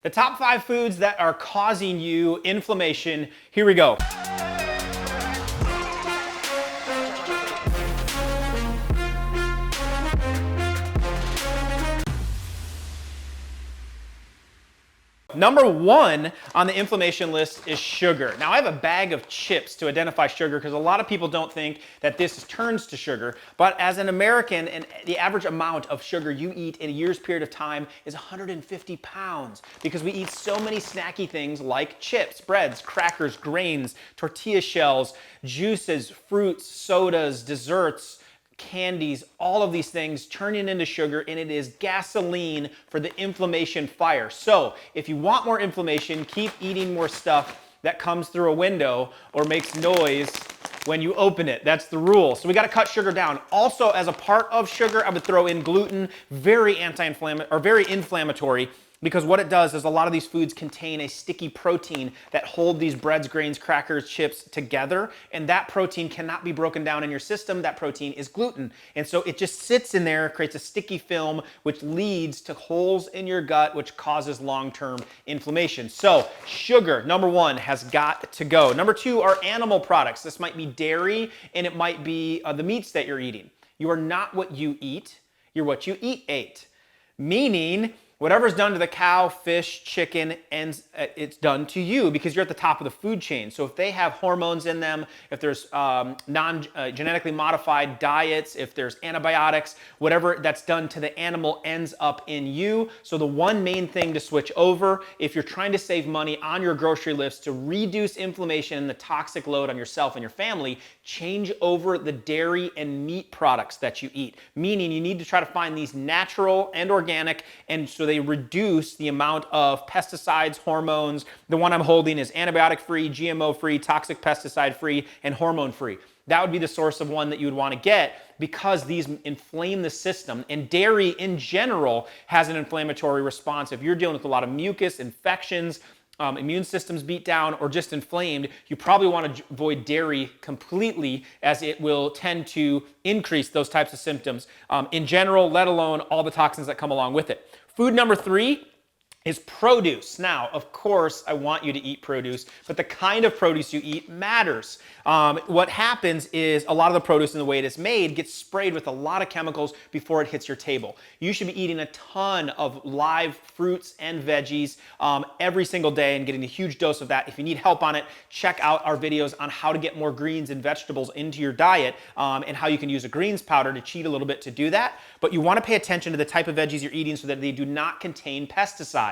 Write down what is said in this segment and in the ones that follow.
The top 5 foods that are causing you inflammation. Here we go. Number 1 on the inflammation list is sugar. Now I have a bag of chips to identify sugar because a lot of people don't think that this turns to sugar, but as an American, and the average amount of sugar you eat in a year's period of time is 150 pounds because we eat so many snacky things like chips, breads, crackers, grains, tortilla shells, juices, fruits, sodas, desserts, candies, all of these things turning into sugar, and it is gasoline for the inflammation fire. So if you want more inflammation, keep eating more stuff that comes through a window or makes noise when you open it. That's the rule. So we got to cut sugar down. Also, as a part of sugar, I would throw in gluten, very anti-inflammatory or very inflammatory, because what it does is a lot of these foods contain a sticky protein that hold these breads, grains, crackers, chips together, and that protein cannot be broken down in your system. That protein is gluten. And so it just sits in there, creates a sticky film, which leads to holes in your gut, which causes long-term inflammation. So sugar, number 1, has got to go. Number 2 are animal products. This might be dairy, and it might be the meats that you're eating. You are not what you eat, you're what you ate. Meaning, whatever's done to the cow, fish, chicken, and it's done to you because you're at the top of the food chain. So if they have hormones in them, if there's genetically modified diets, if there's antibiotics, whatever that's done to the animal ends up in you. So the one main thing to switch over, if you're trying to save money on your grocery list to reduce inflammation and the toxic load on yourself and your family, change over the dairy and meat products that you eat. Meaning you need to try to find these natural and organic, and so they reduce the amount of pesticides, hormones. The one I'm holding is antibiotic-free, GMO-free, toxic pesticide-free, and hormone-free. That would be the source of one that you would want to get because these inflame the system. And dairy in general has an inflammatory response. If you're dealing with a lot of mucus, infections, immune systems beat down, or just inflamed, you probably want to avoid dairy completely, as it will tend to increase those types of symptoms in general, let alone all the toxins that come along with it. Food number 3 is produce. Now, of course, I want you to eat produce, but the kind of produce you eat matters. What happens is a lot of the produce and the way it is made gets sprayed with a lot of chemicals before it hits your table. You should be eating a ton of live fruits and veggies every single day and getting a huge dose of that. If you need help on it, check out our videos on how to get more greens and vegetables into your diet and how you can use a greens powder to cheat a little bit to do that. But you want to pay attention to the type of veggies you're eating so that they do not contain pesticides.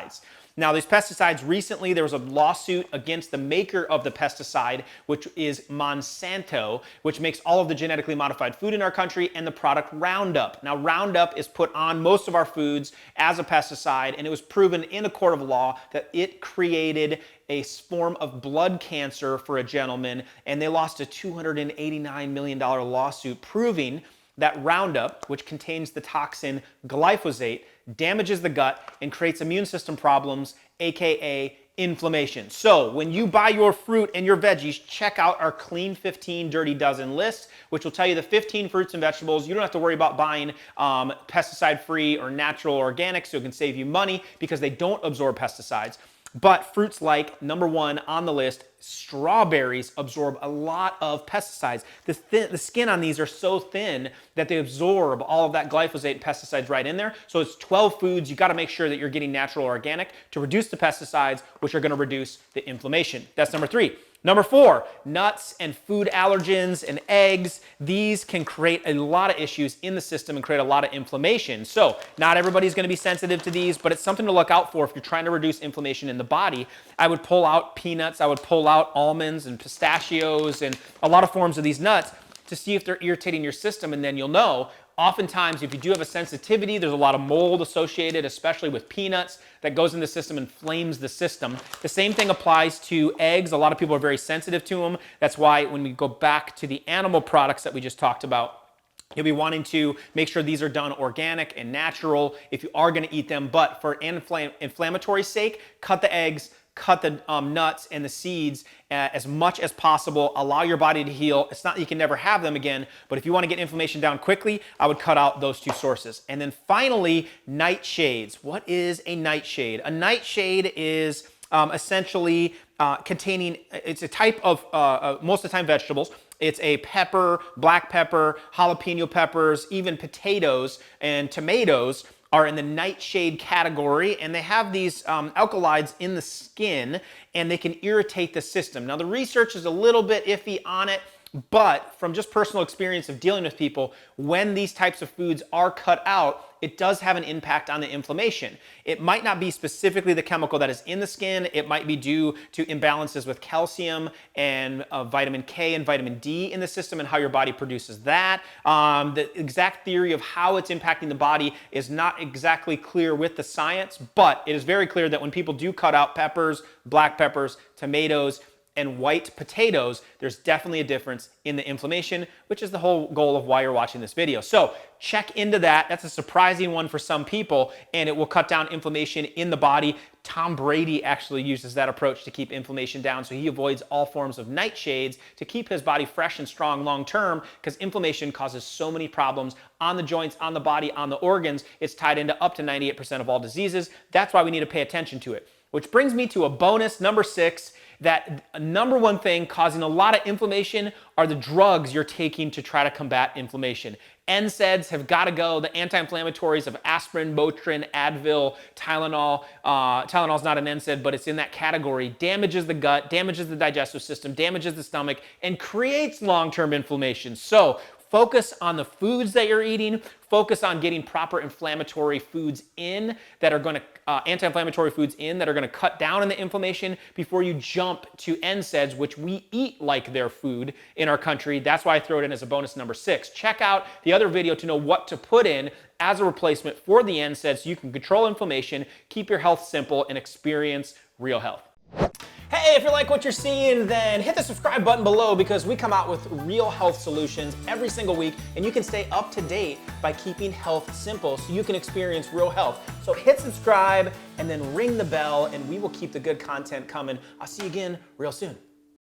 Now, these pesticides, recently there was a lawsuit against the maker of the pesticide, which is Monsanto, which makes all of the genetically modified food in our country, and the product Roundup. Now, Roundup is put on most of our foods as a pesticide, and it was proven in a court of law that it created a form of blood cancer for a gentleman, and they lost a $289 million lawsuit proving that Roundup, which contains the toxin glyphosate, damages the gut and creates immune system problems, aka inflammation. So when you buy your fruit and your veggies, check out our Clean 15 Dirty Dozen list, which will tell you the 15 fruits and vegetables. You don't have to worry about buying pesticide-free or natural or organic, so it can save you money because they don't absorb pesticides. But fruits like, number 1 on the list, strawberries absorb a lot of pesticides. The skin on these are so thin that they absorb all of that glyphosate and pesticides right in there. So it's 12 foods. You got to make sure that you're getting natural or organic to reduce the pesticides, which are going to reduce the inflammation. That's number 3. Number 4, nuts and food allergens and eggs. These can create a lot of issues in the system and create a lot of inflammation. So not everybody's going to be sensitive to these, but it's something to look out for if you're trying to reduce inflammation in the body. I would pull out peanuts, I would pull out almonds and pistachios and a lot of forms of these nuts to see if they're irritating your system, and then you'll know. Oftentimes, if you do have a sensitivity, there's a lot of mold associated, especially with peanuts, that goes in the system and inflames the system. The same thing applies to eggs. A lot of people are very sensitive to them. That's why when we go back to the animal products that we just talked about, You'll be wanting to make sure these are done organic and natural if you are going to eat them. But for inflammatory sake, cut the eggs, cut the nuts and the seeds as much as possible. Allow your body to heal. It's not that you can never have them again, but if you want to get inflammation down quickly, I would cut out those two sources. And then finally, nightshades. What is a nightshade? A nightshade is essentially containing, it's a type of, most of the time, vegetables. It's a pepper, black pepper, jalapeno peppers, even potatoes and tomatoes are in the nightshade category, and they have these alkaloids in the skin, and they can irritate the system. Now, the research is a little bit iffy on it, but from just personal experience of dealing with people, when these types of foods are cut out, it does have an impact on the inflammation. It might not be specifically the chemical that is in the skin. It might be due to imbalances with calcium and vitamin K and vitamin D in the system and how your body produces that. The exact theory of how it's impacting the body is not exactly clear with the science, but it is very clear that when people do cut out peppers, black peppers, tomatoes, and white potatoes, there's definitely a difference in the inflammation, which is the whole goal of why you're watching this video. So check into that. That's a surprising one for some people, and it will cut down inflammation in the body. Tom Brady actually uses that approach to keep inflammation down, so he avoids all forms of nightshades to keep his body fresh and strong long term, because inflammation causes so many problems on the joints, on the body, on the organs. It's tied into up to 98% of all diseases. That's why we need to pay attention to it. Which brings me to a bonus, number 6, that number one thing causing a lot of inflammation are the drugs you're taking to try to combat inflammation. NSAIDs have got to go. The anti-inflammatories of aspirin, Motrin, Advil, Tylenol. Tylenol's not an NSAID, but it's in that category. Damages the gut, damages the digestive system, damages the stomach, and creates long-term inflammation. So focus on the foods that you're eating. Focus on getting proper inflammatory foods in that are going to, anti-inflammatory foods in that are going to cut down on the inflammation before you jump to NSAIDs, which we eat like their food in our country. That's why I throw it in as a bonus number 6. Check out the other video to know what to put in as a replacement for the NSAIDs so you can control inflammation, keep your health simple, and experience real health. Hey, if you like what you're seeing, then hit the subscribe button below, because we come out with real health solutions every single week, and you can stay up to date by keeping health simple so you can experience real health. So hit subscribe and then ring the bell, and we will keep the good content coming. I'll see you again real soon.